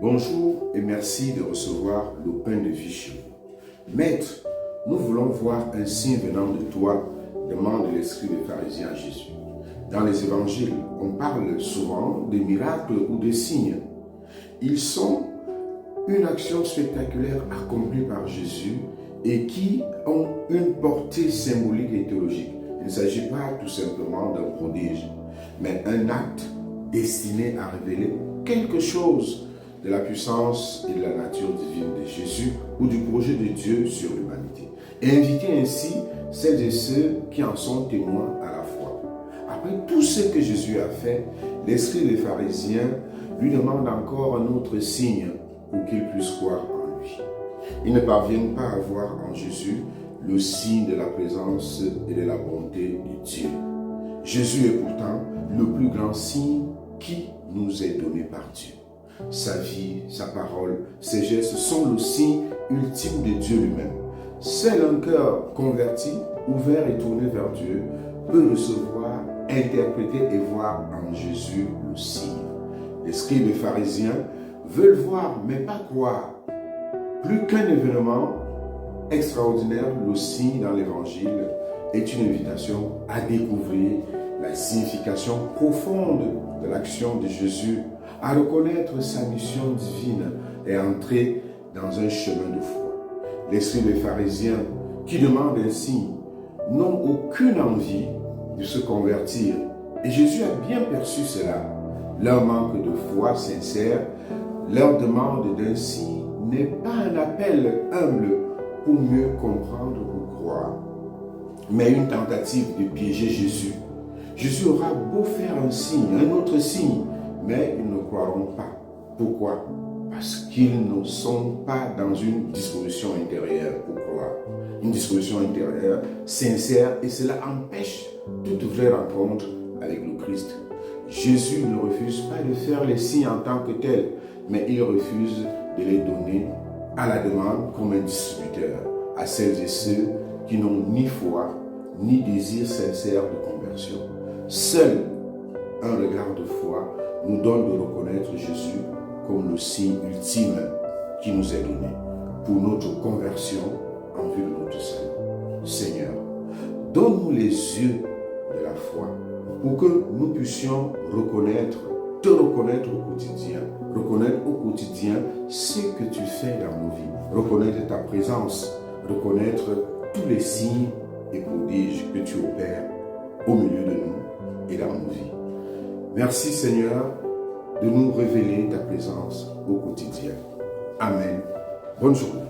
Bonjour et merci de recevoir le pain de vie chez vous. Maître, nous voulons voir un signe venant de toi, demande l'esprit des pharisiens à Jésus. Dans les évangiles, on parle souvent des miracles ou des signes. Ils sont une action spectaculaire accomplie par Jésus et qui ont une portée symbolique et théologique. Il ne s'agit pas tout simplement d'un prodige, mais un acte destiné à révéler quelque chose de la puissance et de la nature divine de Jésus ou du projet de Dieu sur l'humanité. Et inviter ainsi celles et ceux qui en sont témoins à la fois. Après tout ce que Jésus a fait, l'esprit des pharisiens lui demande encore un autre signe pour qu'ils puissent croire en lui. Ils ne parviennent pas à voir en Jésus le signe de la présence et de la bonté de Dieu. Jésus est pourtant le plus grand signe qui nous est donné par Dieu. Sa vie, sa parole, ses gestes sont le signe ultime de Dieu lui-même. Seul un cœur converti, ouvert et tourné vers Dieu peut recevoir, interpréter et voir en Jésus le signe. Les scribes et pharisiens veulent voir mais pas croire. Plus qu'un événement extraordinaire, le signe dans l'évangile est une invitation à découvrir la signification profonde de l'action de Jésus, à reconnaître sa mission divine et à entrer dans un chemin de foi. Les scribes et pharisiens qui demandent un signe n'ont aucune envie de se convertir. Et Jésus a bien perçu cela. Leur manque de foi sincère, leur demande d'un signe n'est pas un appel humble pour mieux comprendre ou croire, mais une tentative de piéger Jésus. Jésus aura beau faire un signe, un autre signe, mais ils ne croiront pas. Pourquoi? Parce qu'ils ne sont pas dans une disposition intérieure pour croire. Une disposition intérieure sincère, et cela empêche toute vraie rencontre avec le Christ. Jésus ne refuse pas de faire les signes en tant que tels, mais il refuse de les donner à la demande comme un distributeur à celles et ceux qui n'ont ni foi, ni désir sincère de conversion. Seul un regard de foi nous donne de reconnaître Jésus comme le signe ultime qui nous est donné pour notre conversion en vue de notre salut. Seigneur, donne-nous les yeux de la foi pour que nous puissions te reconnaître au quotidien ce que tu fais dans nos vies, reconnaître ta présence, reconnaître tous les signes et prodiges que tu opères au milieu de nous et dans nos vies. Merci Seigneur de nous révéler ta présence au quotidien. Amen. Bonne journée.